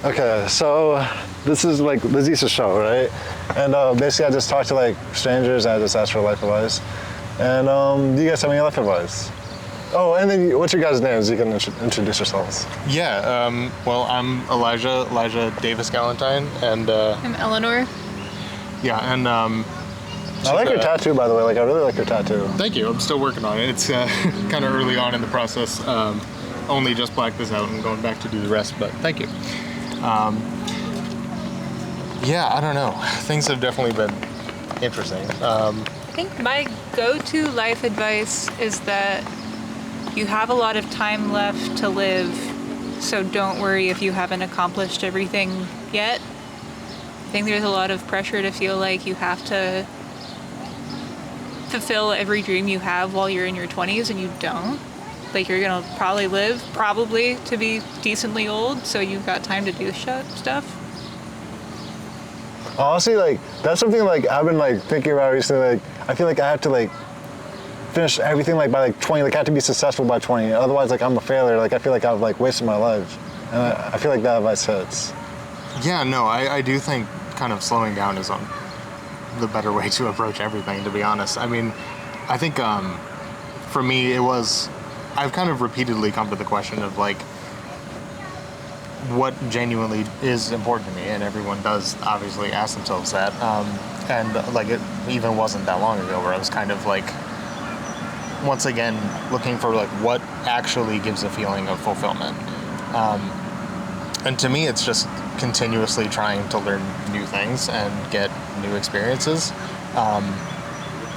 Okay, so this is like Lizzie's show, right? And basically I just talk to like strangers and I just ask for life advice. And do you guys have any life advice? Oh, and then what's your guys' names? You can introduce yourselves. Yeah, well, I'm Elijah Davis Galantine, and I'm Elanor. yeah, and I like your tattoo, by the way. Like, I really like your tattoo. thank you. I'm still working on it. It's kind of early on in the process. Only just blacked this out and going back to do the rest, but thank you. Yeah, I don't know. Things have definitely been interesting. I think my go-to life advice is that you have a lot of time left to live, so don't worry if you haven't accomplished everything yet. I think there's a lot of pressure to feel like you have to fulfill every dream you have while you're in your 20s, and you don't. Like, you're gonna probably live to be decently old, so you've got time to do stuff. Honestly, like, that's something like I've been like thinking about recently. Like, I feel like I have to like finish everything like by like 20. Like, I have to be successful by 20. Otherwise, like, I'm a failure. Like, I feel like I've like wasted my life. And I feel like that advice hits. Yeah, no, I do think kind of slowing down is the better way to approach everything, to be honest. I mean, I think for me, I've kind of repeatedly come to the question of like, what genuinely is important to me, and everyone does obviously ask themselves that. And like, it even wasn't that long ago where I was kind of like, once again, looking for like what actually gives a feeling of fulfillment. And to me, it's just continuously trying to learn new things and get new experiences.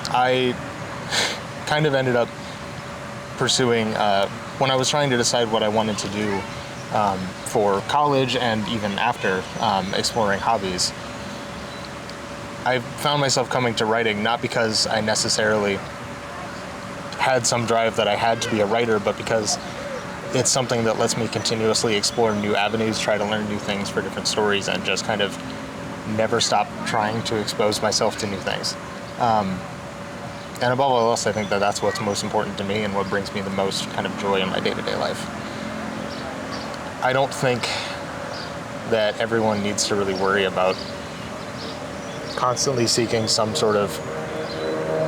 I kind of ended up pursuing, when I was trying to decide what I wanted to do for college and even after exploring hobbies, I found myself coming to writing not because I necessarily had some drive that I had to be a writer, but because it's something that lets me continuously explore new avenues, try to learn new things for different stories, and just kind of never stop trying to expose myself to new things. And above all else, I think that that's what's most important to me and what brings me the most kind of joy in my day-to-day life. I don't think that everyone needs to really worry about constantly seeking some sort of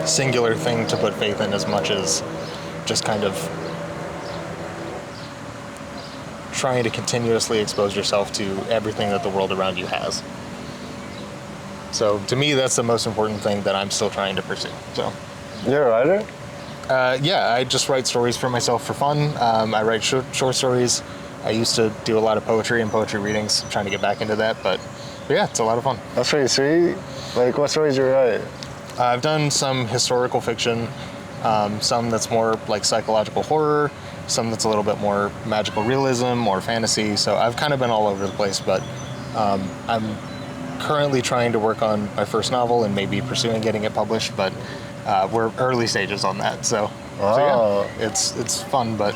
singular thing to put faith in, as much as just kind of trying to continuously expose yourself to everything that the world around you has. So to me, that's the most important thing that I'm still trying to pursue. So, You're a writer? yeah, I just write stories for myself for fun. I write short stories. I used to do a lot of poetry and poetry readings. I'm trying to get back into that, but yeah, it's a lot of fun. That's pretty sweet. Like, what stories do you write? I've done some historical fiction, some that's more like psychological horror, some that's a little bit more magical realism or fantasy. So I've kind of been all over the place, but I'm currently trying to work on my first novel and maybe pursuing getting it published, but we're early stages on that. So yeah, it's fun, but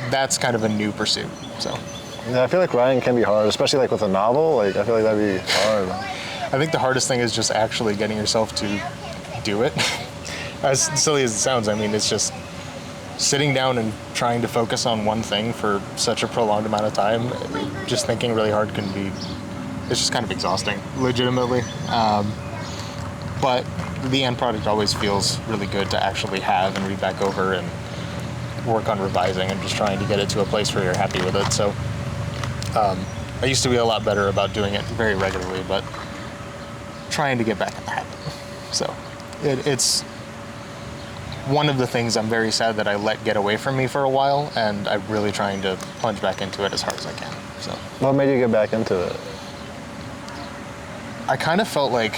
that's kind of a new pursuit. So Yeah, I feel like writing can be hard, especially like with a novel. Like, I feel like that'd be hard. I think the hardest thing is just actually getting yourself to do it. As silly as it sounds, I mean, it's just sitting down and trying to focus on one thing for such a prolonged amount of time. Just thinking really hard it's just kind of exhausting, legitimately. But the end product always feels really good to actually have and read back over and work on revising and just trying to get it to a place where you're happy with it. So I used to be a lot better about doing it very regularly, but trying to get back in the habit. So it's one of the things I'm very sad that I let get away from me for a while, and I'm really trying to plunge back into it as hard as I can. So What made you get back into it? I kind of felt like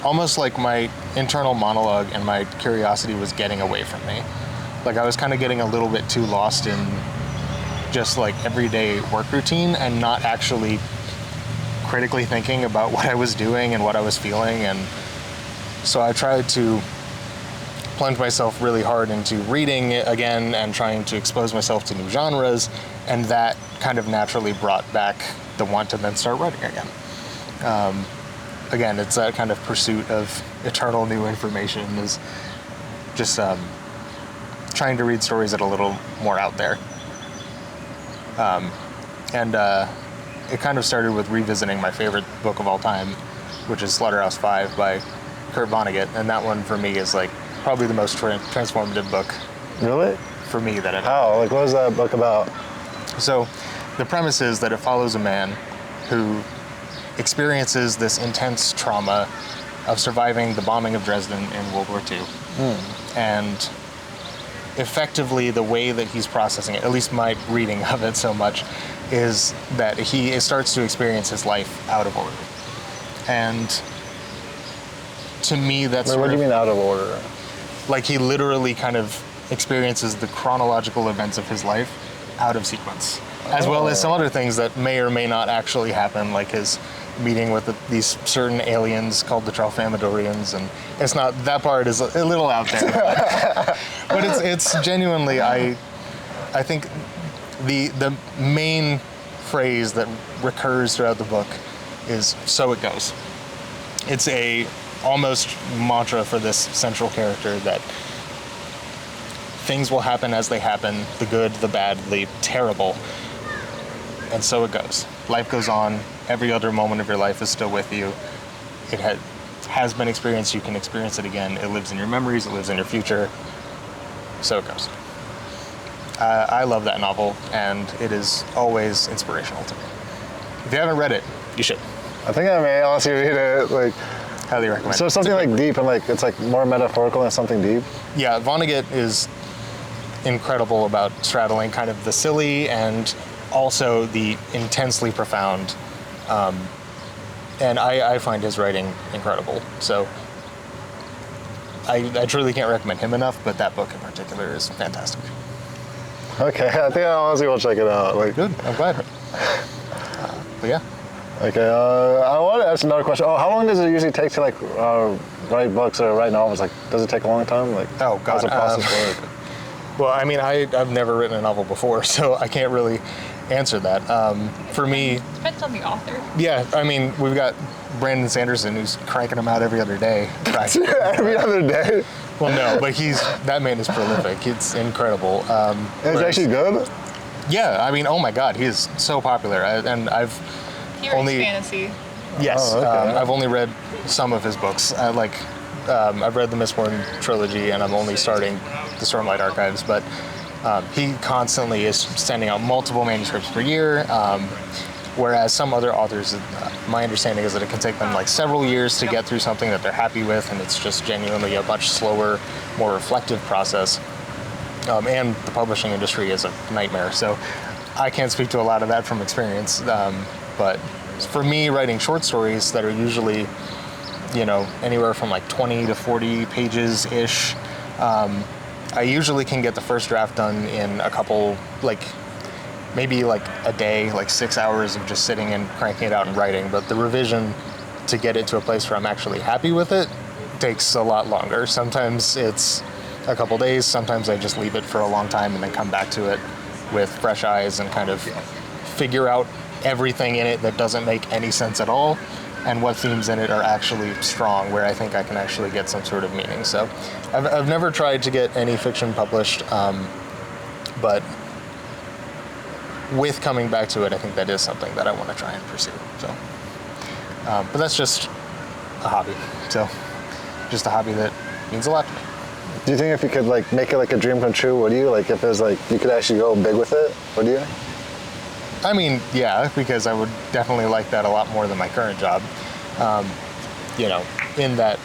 almost like my internal monologue and my curiosity was getting away from me. Like, I was kind of getting a little bit too lost in just like everyday work routine and not actually critically thinking about what I was doing and what I was feeling. And so I tried to plunge myself really hard into reading again and trying to expose myself to new genres, and that kind of naturally brought back the want to then start writing again. Again, it's that kind of pursuit of eternal new information, is just trying to read stories that are a little more out there. And it kind of started with revisiting my favorite book of all time, which is Slaughterhouse-Five by Kurt Vonnegut. And that one for me is like probably the most transformative book Really? for me that I've How? Like, what is that book about? So the premise is that it follows a man who experiences this intense trauma of surviving the bombing of Dresden in World War II. And effectively the way that he's processing it, at least my reading of it so much, is that he starts to experience his life out of order. And to me, that's Wait, what do you mean out of order? like he literally kind of experiences the chronological events of his life out of sequence, as well as some other things that may or may not actually happen, like his meeting with these certain aliens called the Tralfamadorians, and it's not, that part is a little out there, but it's genuinely, I think the main phrase that recurs throughout the book is "so it goes." It's a almost mantra for this central character that things will happen as they happen, the good, the bad, the terrible, and so it goes. Life goes on. Every other moment of your life is still with you. It has been experienced. You can experience it again. It lives in your memories. It lives in your future. So it goes. I love that novel, and it is always inspirational to me. If you haven't read it, you should. I think I may honestly read it. Like, Highly recommend. so something like deep and like it's like more metaphorical than something deep. Yeah, Vonnegut is incredible about straddling kind of the silly and also the intensely profound. And I find his writing incredible. So I truly can't recommend him enough, but that book in particular is fantastic. Okay, I think I honestly will check it out. Like, Good, I'm glad. But yeah. okay, I want to ask another question. Oh, how long does it usually take to like write books or write novels? Like, does it take a long time? Like, Oh, how's the God, process work? Well, I mean, I've never written a novel before, so I can't really answer that. For me, Depends on the author. yeah, I mean, we've got Brandon Sanderson who's cranking them out every other day. practically. Every other day. Well, no, but that man is prolific. It's incredible. It's whereas- actually good. Yeah, I mean, oh my God, he is so popular, and I've He writes only fantasy. yes, Oh, okay. I've only read some of his books. I've read the Mistborn trilogy, and I'm only starting the Stormlight Archives, but he constantly is sending out multiple manuscripts per year. Whereas some other authors, my understanding is that it can take them like several years to get through something that they're happy with, and it's just genuinely a much slower, more reflective process. And the publishing industry is a nightmare, so I can't speak to a lot of that from experience. But for me, writing short stories that are usually, anywhere from like 20 to 40 pages-ish, I usually can get the first draft done in a couple, maybe like a day, like 6 hours of just sitting and cranking it out and writing. But the revision to get it to a place where I'm actually happy with it takes a lot longer. Sometimes it's a couple days, sometimes I just leave it for a long time and then come back to it with fresh eyes and kind of figure out everything in it that doesn't make any sense at all and what themes in it are actually strong, where I think I can actually get some sort of meaning. So I've never tried to get any fiction published, but with coming back to it, I think that is something that I want to try and pursue. So, but that's just a hobby. So, just a hobby that means a lot to me. Do you think if you could like make it like a dream come true, would you? Like if it was like you could actually go big with it, would you? I mean, yeah, because I would definitely like that a lot more than my current job. In that.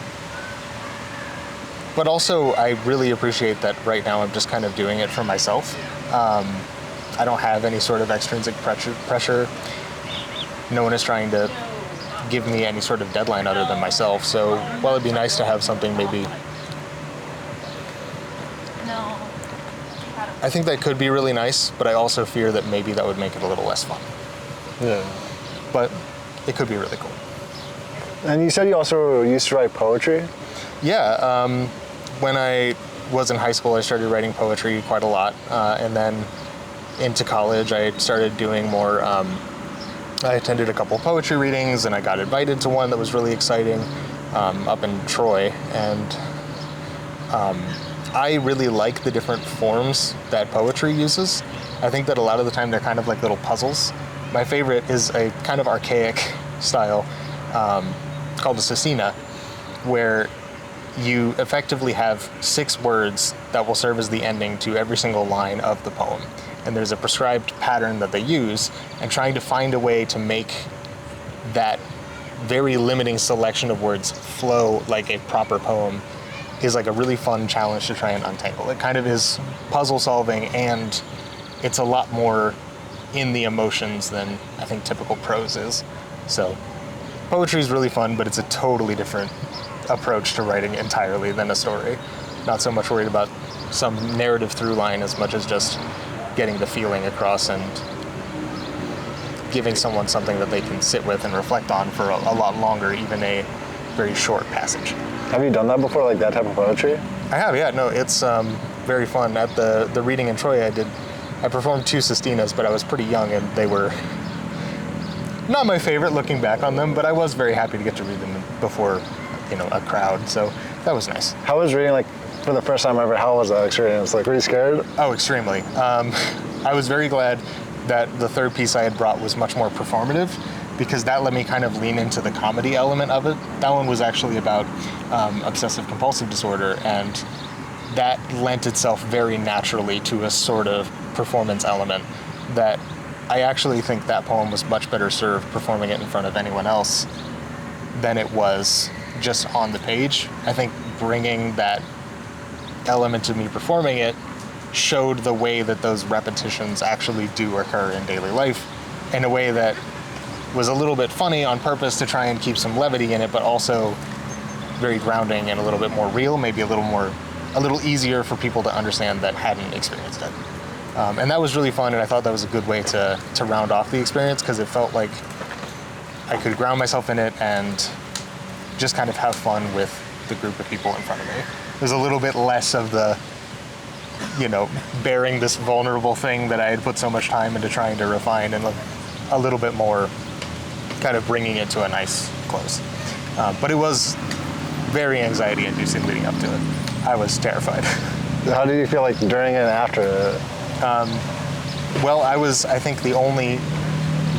But also, I really appreciate that right now I'm just kind of doing it for myself. I don't have any sort of extrinsic pressure. No one is trying to give me any sort of deadline other than myself. So while it'd be nice to have something maybe, I think that could be really nice, but I also fear that maybe that would make it a little less fun. Yeah. But it could be really cool. And you said you also used to write poetry? Yeah, when I was in high school, I started writing poetry quite a lot, and then into college, I started doing more. I attended a couple poetry readings, and I got invited to one that was really exciting up in Troy, and I really like the different forms that poetry uses. I think that a lot of the time they're kind of like little puzzles my favorite is a kind of archaic style called a sestina, where you effectively have 6 words that will serve as the ending to every single line of the poem. And there's a prescribed pattern that they use, and trying to find a way to make that very limiting selection of words flow like a proper poem is like a really fun challenge to try and untangle. It kind of is puzzle solving, and it's a lot more in the emotions than I think typical prose is. So poetry is really fun, but it's a totally different approach to writing entirely than a story. Not so much worried about some narrative through line as much as just getting the feeling across and giving someone something that they can sit with and reflect on for a lot longer, even a very short passage. Have you done that before, like that type of poetry? I have, yeah. No, it's very fun. At the reading in Troy I performed 2 sestinas, but I was pretty young and they were not my favorite looking back on them, but I was very happy to get to read them before, a crowd, so that was nice. How was reading, like, for the first time ever, how was that experience? Like, were you scared? Oh, extremely. I was very glad that the third piece I had brought was much more performative, because that let me kind of lean into the comedy element of it. That one was actually about obsessive compulsive disorder, and that lent itself very naturally to a sort of performance element that I actually think that poem was much better served performing it in front of anyone else than it was just on the page. I think bringing that element of me performing it showed the way that those repetitions actually do occur in daily life in a way that was a little bit funny on purpose to try and keep some levity in it, but also very grounding and a little bit more real, maybe a little easier for people to understand that hadn't experienced it. And that was really fun, and I thought that was a good way to round off the experience, because it felt like I could ground myself in it and just kind of have fun with the group of people in front of me. There's a little bit less of the, bearing this vulnerable thing that I had put so much time into trying to refine, and a little bit more kind of bringing it to a nice close. But it was very anxiety-inducing leading up to it. I was terrified. How did you feel like during and after it? Well, I was, I think, the only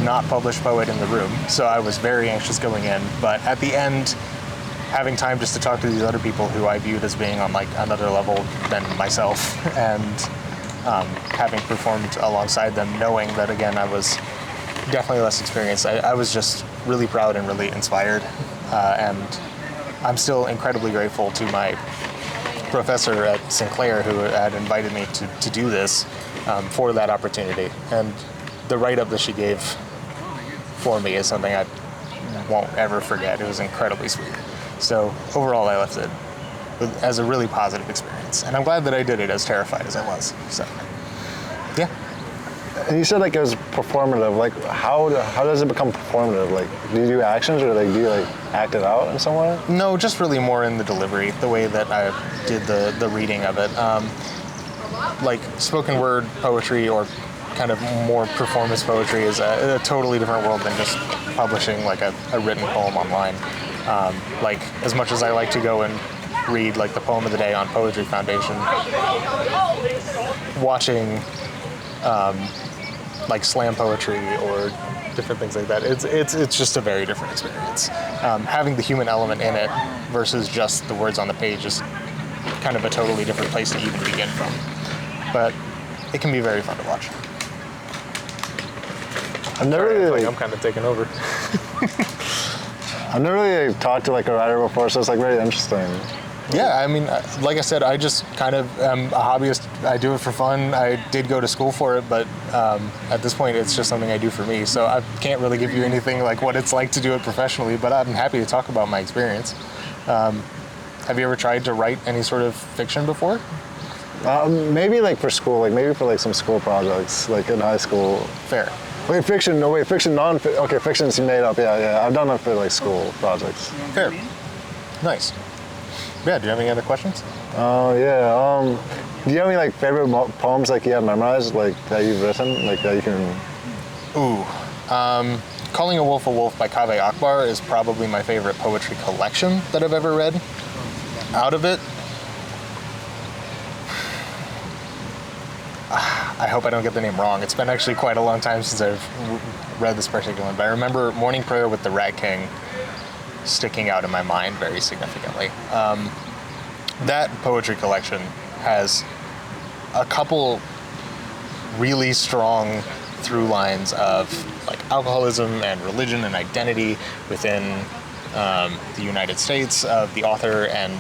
not published poet in the room, so I was very anxious going in. But at the end, having time just to talk to these other people who I viewed as being on like another level than myself, and having performed alongside them, knowing that again I was definitely less experienced, I was just really proud and really inspired, and I'm still incredibly grateful to my professor at Sinclair who had invited me to do this for that opportunity. And the write-up that she gave for me is something I won't ever forget. It was incredibly sweet. So overall, I left it as a really positive experience. And I'm glad that I did it, as terrified as I was. So, yeah. And you said like it was performative. Like how does it become performative? Like do you do actions, or like do you like act it out in some way? No, just really more in the delivery, the way that I did the reading of it. Like spoken word poetry or kind of more performance poetry is a totally different world than just publishing like a written poem online. Like as much as I like to go and read like the poem of the day on Poetry Foundation, watching like slam poetry or different things like that, it's just a very different experience. Having the human element in it versus just the words on the page is kind of a totally different place to even begin from. But it can be very fun to watch. I've never really, I'm kind of taking over. I've never really talked to like a writer before, so it's like very interesting. Yeah, I mean, like I said, I just kind of am a hobbyist. I do it for fun. I did go to school for it, but at this point, it's just something I do for me. So I can't really give you anything like what it's like to do it professionally, but I'm happy to talk about my experience. Have you ever tried to write any sort of fiction before? Maybe like for school, like maybe for like some school projects, like in high school. Fair. Wait, fiction, okay, fiction's made up, yeah. I've done it for like school projects. Fair. Nice. Yeah, do you have any other questions? Oh, yeah. Do you have any like favorite poems like you have memorized, like that you've written, like that you can? Ooh. Calling a Wolf by Kaveh Akbar is probably my favorite poetry collection that I've ever read. Out of it, I hope I don't get the name wrong. It's been actually quite a long time since I've read this particular one, but I remember Morning Prayer with the Rat King sticking out in my mind very significantly. That poetry collection has a couple really strong through lines of like alcoholism and religion and identity within the United States of the author, and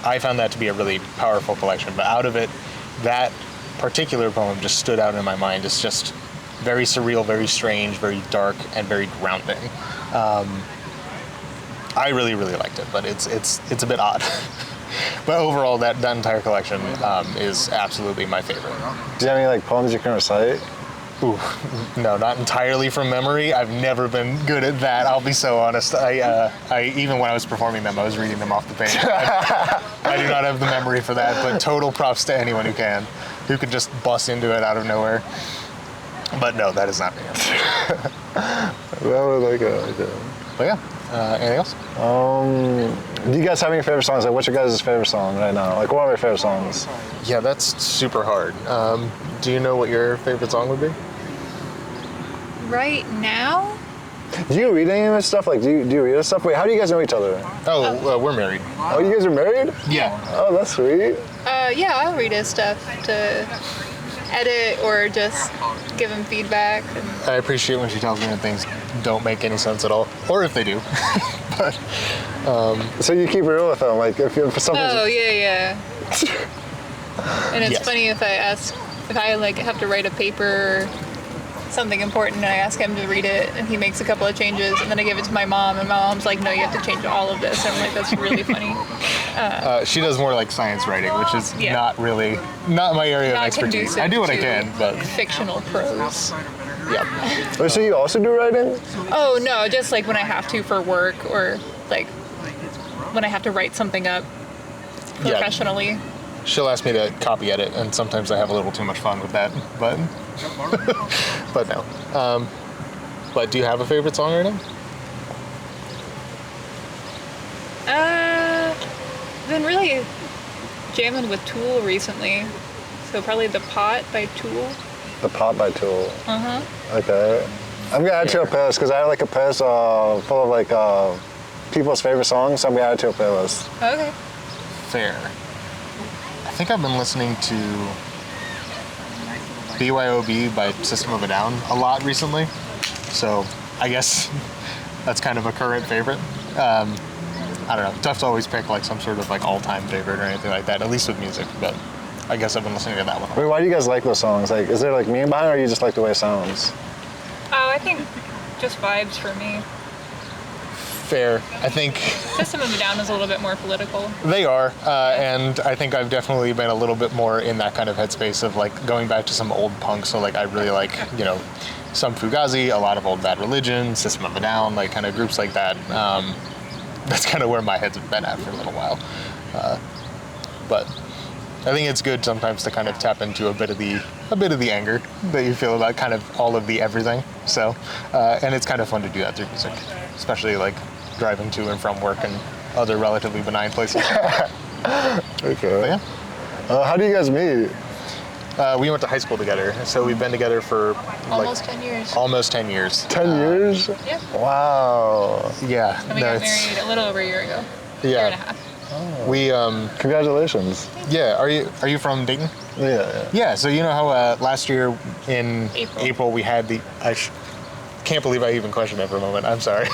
I found that to be a really powerful collection. But out of it, that particular poem just stood out in my mind. It's just very surreal, very strange, very dark, and very grounding. I really, really liked it, but it's a bit odd. But overall, that entire collection is absolutely my favorite. Do you have any like poems you can recite? Ooh, no, not entirely from memory. I've never been good at that. I'll be so honest. I even when I was performing them, I was reading them off the page. I do not have the memory for that. But total props to anyone who can just bust into it out of nowhere. But no, that is not me. That was like a. But yeah, anything else? Do you guys have any favorite songs? Like, what's your guys' favorite song right now? Like, what are your favorite songs? Yeah, that's super hard. Do you know what your favorite song would be? Right now? Do you read any of this stuff? Like, do you read this stuff? Wait, how do you guys know each other? We're married. Oh, you guys are married? Yeah. Oh, that's sweet. Yeah, I'll read his stuff to edit or just give him feedback. I appreciate when she tells me that things don't make any sense at all, or if they do. But so you keep it real with them, like if something. Oh yeah. And it's Yes. funny if I like have to write a paper or something important, and I ask him to read it, and he makes a couple of changes, and then I give it to my mom, and my mom's like, "No, you have to change all of this." And I'm like, "That's really funny." she does more like science writing, which is Yeah. not my area of Not expertise. conducive I do what I to can, but fictional prose. yeah. Oh, so you also do writing? Oh no, just like when I have to for work, or like when I have to write something up Yeah. professionally. She'll ask me to copy edit, and sometimes I have a little too much fun with that, but but no. But do you have a favorite song right now? Been really jamming with Tool recently, so probably The Pot by Tool. The Pot by Tool. Okay. I'm gonna add to a playlist because I have like a playlist full of like people's favorite songs. So I'm gonna add it to a playlist. Okay. Fair. I think I've been listening to BYOB by System of a Down a lot recently, so I guess that's kind of a current favorite. I don't know. Tough to always pick like some sort of like all-time favorite or anything like that, at least with music, but I guess I've been listening to that one. Wait, why do you guys like those songs? Like, is there like meaning behind it, or you just like the way it sounds? Oh, I think just vibes for me. Fair. I think System of a Down is a little bit more political. they are, and I think I've definitely been a little bit more in that kind of headspace of like going back to some old punk. So like I really like, some Fugazi, a lot of old Bad Religion, System of a Down, like kind of groups like that. That's kind of where my head's been at for a little while. But I think it's good sometimes to kind of tap into a bit of the anger that you feel about kind of all of the everything. So, and it's kind of fun to do that through music, especially like driving to and from work and other relatively benign places. Okay. But yeah. How do you guys meet? We went to high school together, so we've been together for Almost 10 years. Almost 10 years. 10 years? Yeah. Wow. Yeah. And we got married a little over a year ago. Yeah. Year and a half. We Congratulations. yeah. Are you from Dayton? Yeah. Yeah. So you know how last year in April. we had the can't believe I even questioned that for a moment. I'm sorry.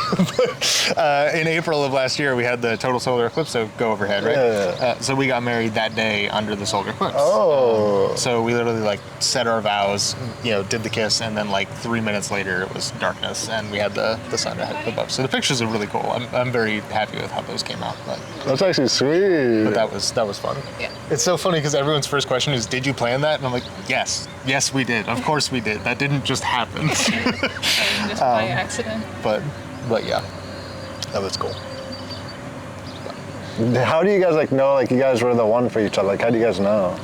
In April of last year, we had the total solar eclipse go overhead, right? Yeah. So we got married that day under the solar eclipse. Oh. So we literally like said our vows, did the kiss, and then like 3 minutes later it was darkness, and we had the sun above. So the pictures are really cool. I'm very happy with how those came out. But That's actually sweet. that was fun. Yeah. It's so funny because everyone's first question is, "Did you plan that?" And I'm like, "Yes, we did. Of course we did. That didn't just happen." Just by accident. but yeah, that was cool. How do you guys like know like you guys were the one for each other? Like, how do you guys know?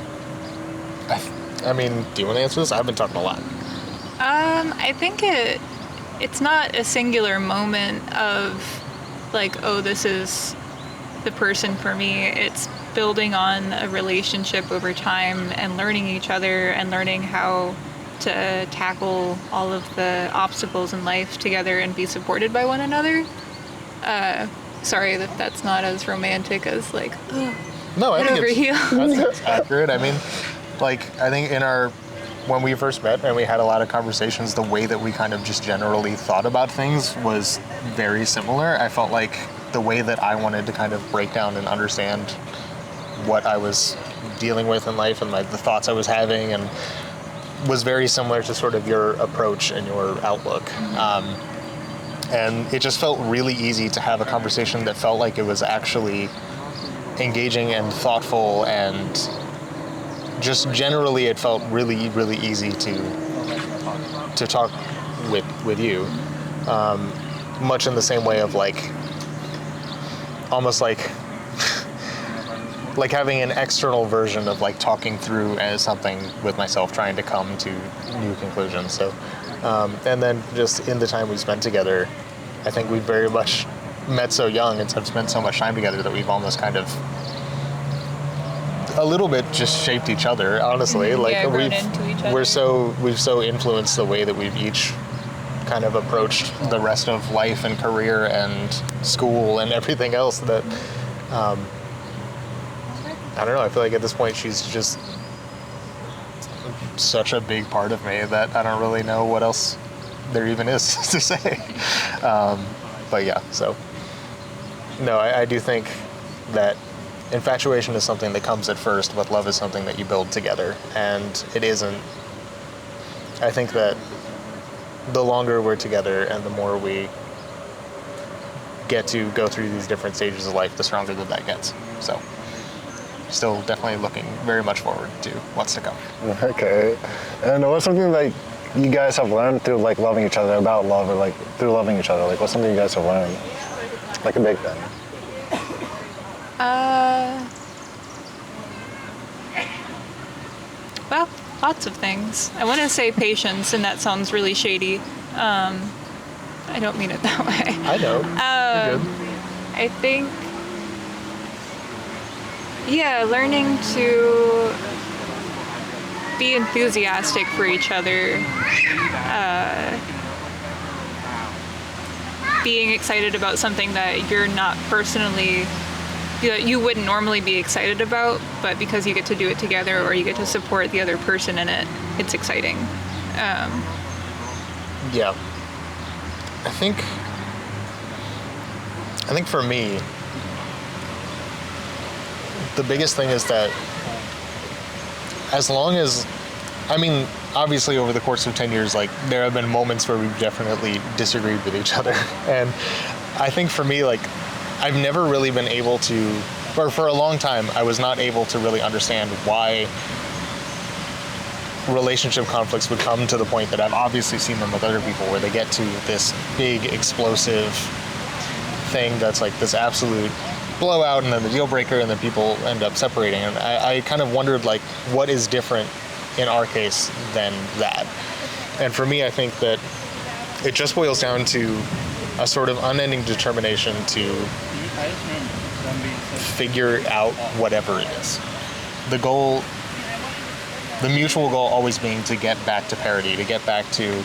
I mean, do you want to answer this? I've been talking a lot. I think it's not a singular moment of like, oh, this is the person for me. It's building on a relationship over time and learning each other and learning how to tackle all of the obstacles in life together and be supported by one another. Sorry that that's not as romantic as like, oh, No, I think over here. that's accurate. I mean, like, I think when we first met and we had a lot of conversations, the way that we kind of just generally thought about things was very similar. I felt like the way that I wanted to kind of break down and understand what I was dealing with in life and the thoughts I was having and was very similar to sort of your approach and your outlook. And it just felt really easy to have a conversation that felt like it was actually engaging and thoughtful, and just generally it felt really, really easy to talk with you. Much in the same way of like, almost like having an external version of like talking through as something with myself, trying to come to new conclusions. So, and then just in the time we spent together, I think we very much met so young and have spent so much time together that we've almost kind of a little bit just shaped each other, honestly. Like Yeah, grown into each other. we've so influenced the way that we've each kind of approached the rest of life and career and school and everything else that I don't know, I feel like at this point she's just such a big part of me that I don't really know what else there even is to say. But yeah, so no, I do think that infatuation is something that comes at first, but love is something that you build together. And it isn't, I think that the longer we're together and the more we get to go through these different stages of life, the stronger that gets. So still definitely looking very much forward to what's to come. Okay. And what's something like you guys have learned through like loving each other about love, or like through loving each other? Like what's something you guys have learned? Like a big thing. Well, lots of things. I want to say patience, and that sounds really shady. I don't mean it that way. I know. You're good. I think, yeah, learning to be enthusiastic for each other, being excited about something that you're not personally, that you wouldn't normally be excited about, but because you get to do it together or you get to support the other person in it, it's exciting. Yeah. I think for me, the biggest thing is that as long as, I mean, obviously over the course of 10 years, like there have been moments where we've definitely disagreed with each other. And I think for me, like I've never really been able to, or for a long time, I was not able to really understand why relationship conflicts would come to the point that I've obviously seen them with other people, where they get to this big explosive thing that's like this absolute blowout and then the deal breaker, and then people end up separating. And I kind of wondered like what is different in our case than that. And for me, I think that it just boils down to a sort of unending determination to figure out whatever it is. The goal, the mutual goal always being to get back to parity, to get back to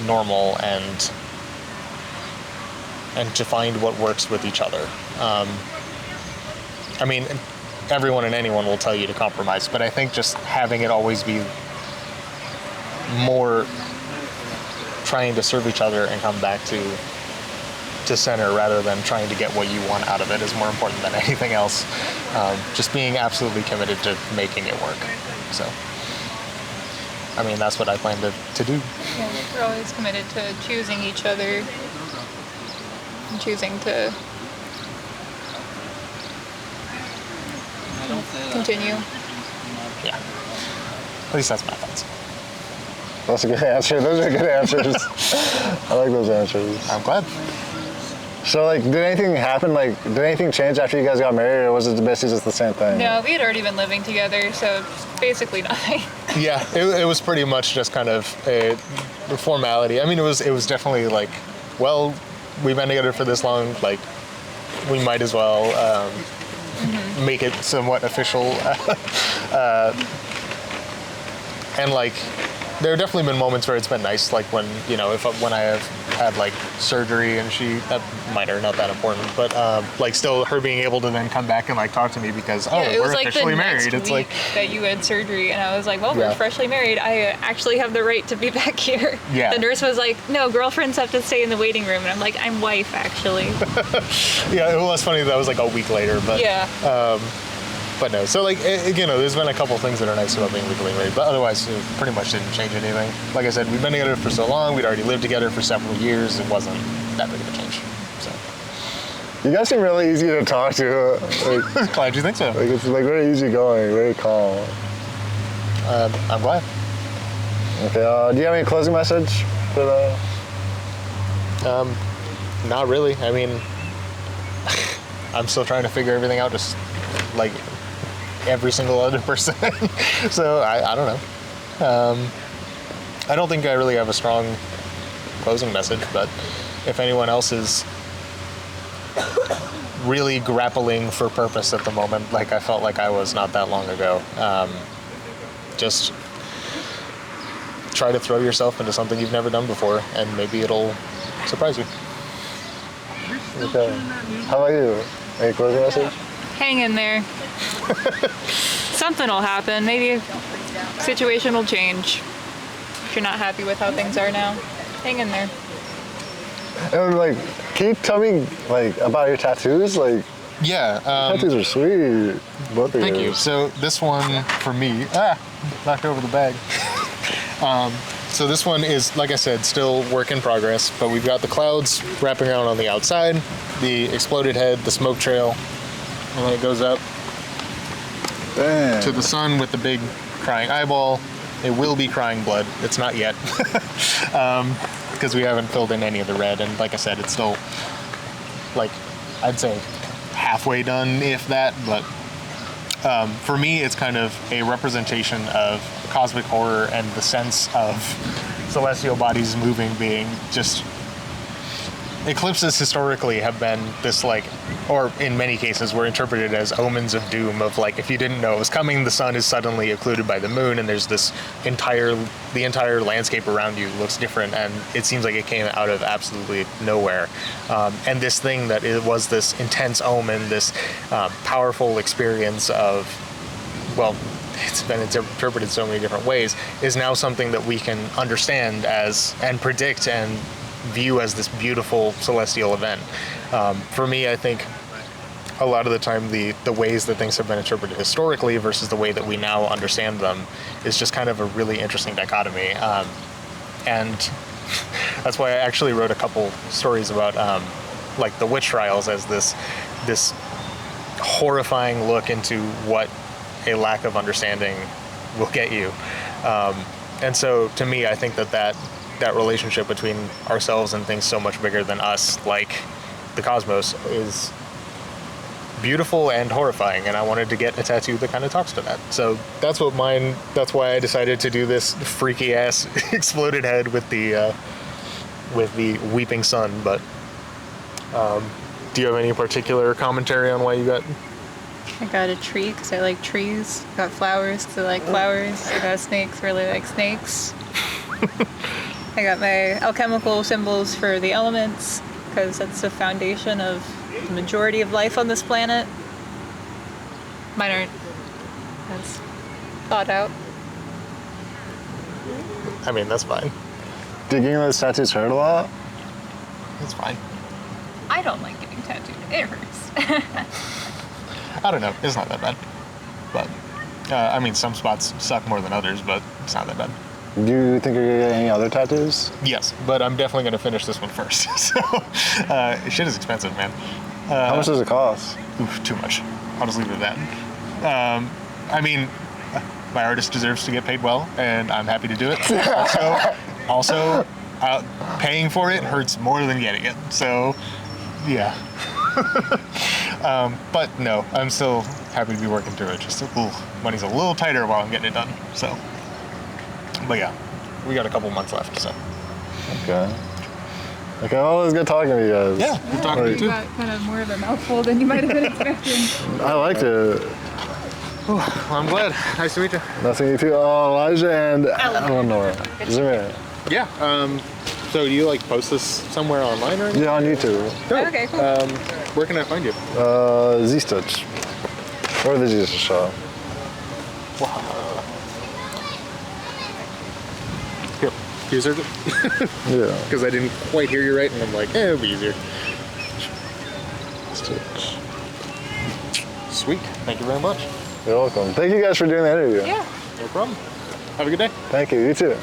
normal, and to find what works with each other. I mean, everyone and anyone will tell you to compromise, but I think just having it always be more trying to serve each other and come back to center rather than trying to get what you want out of it is more important than anything else. Just being absolutely committed to making it work. So, I mean, that's what I plan to do. Yeah, we're always committed to choosing each other and choosing to continue. Yeah. At least that's my thoughts. That's a good answer. Those are good answers. I like those answers. I'm glad. So, like, did anything happen? Like, did anything change after you guys got married, or was it basically just the same thing? No, we had already been living together, so basically nothing. Yeah, it was pretty much just kind of a formality. I mean, it was definitely like, well, we've been together for this long, like, we might as well make it somewhat official. And like, there have definitely been moments where it's been nice, like when, you know, when I have had like surgery and that minor, not that important, but like still her being able to then come back and like talk to me because, it we're was like officially the married. next It's week like that you had surgery, and I was like, well, Yeah. we're freshly married. I actually have the right to be back here. Yeah. The nurse was like, no, girlfriends have to stay in the waiting room, and I'm like, I'm wife, actually. yeah, it was funny that was like a week later, but Yeah. But no, so like, you know, there's been a couple things that are nice about being legally married, but otherwise it pretty much didn't change anything. Like I said, we've been together for so long, we'd already lived together for several years, it wasn't that big of a change, so. You guys seem really easy to talk to. Like, Glad you think so. like it's like very easygoing, very calm. I'm glad. Okay, do you have any closing message for the... Not really, I mean, I'm still trying to figure everything out, just like every single other person. So I don't know. I don't think I really have a strong closing message, but if anyone else is really grappling for purpose at the moment, like I felt like I was not that long ago, just try to throw yourself into something you've never done before, and maybe it'll surprise you. Okay. How about you? Any closing message? Hang in there. Something will happen. Maybe situation will change. If you're not happy with how things are now, hang in there. And like, can you tell me like about your tattoos? Like, Yeah. tattoos are sweet. Both of Thank you. yours. So this one for me, knocked over the bag. So this one is, like I said, still work in progress, but we've got the clouds wrapping around on the outside, the exploded head, the smoke trail, and then it goes up Damn. to the sun with the big crying eyeball. It will be crying blood. It's not yet, because we haven't filled in any of the red, and like I said, it's still, like, I'd say halfway done, if that, but for me, it's kind of a representation of cosmic horror and the sense of celestial bodies moving being just... Eclipses historically have been this, like, or in many cases were interpreted as omens of doom, of like, if you didn't know it was coming, the sun is suddenly occluded by the moon and there's the entire landscape around you looks different, and it seems like it came out of absolutely nowhere. And this thing that it was this intense omen, this powerful experience of, well, it's been interpreted so many different ways, is now something that we can understand as, and predict and view as this beautiful celestial event. For me, I think a lot of the time the ways that things have been interpreted historically versus the way that we now understand them is just kind of a really interesting dichotomy. And that's why I actually wrote a couple stories about like the witch trials as this horrifying look into what a lack of understanding will get you. And so to me, I think that relationship between ourselves and things so much bigger than us, like the cosmos, is beautiful and horrifying, and I wanted to get a tattoo that kind of talks to that. So that's why I decided to do this freaky ass exploded head with the weeping sun. But do you have any particular commentary on why you got... I got a tree because I like trees. Got flowers because I like flowers. I got snakes, really like snakes. I got my alchemical symbols for the elements because that's the foundation of the majority of life on this planet. Mine aren't as thought out. I mean, that's fine. Digging those tattoos hurt a lot? That's fine. I don't like getting tattooed. It hurts. I don't know. It's not that bad. But, I mean, some spots suck more than others, but it's not that bad. Do you think you're gonna get any other tattoos? Yes, but I'm definitely going to finish this one first. So, shit is expensive, man. How much does it cost? Oof, too much. I'll just leave it at that. I mean, my artist deserves to get paid well, and I'm happy to do it. Also, paying for it hurts more than getting it. So, yeah. But no, I'm still happy to be working through it. Just money's a little tighter while I'm getting it done. So, but yeah, we got a couple months left. So. Okay. Okay, well, it was good talking to you guys. Yeah, good talking to you You too. got kind of more of a mouthful than you might have been expecting. I liked it. Well, I'm glad. Nice to meet you. Nice to meet you too. Elijah and Elanor. Zoom in. Yeah. So do you like post this somewhere online or anything? Yeah, on YouTube. Dope. Okay, cool. Where can I find you? Z-Stitch. Or the Jesus Show. Here, here's it. Yeah. Because I didn't quite hear you right, and I'm like, it'll be easier. Stitch. Sweet. Thank you very much. You're welcome. Thank you guys for doing the interview. Yeah. No problem. Have a good day. Thank you. You too.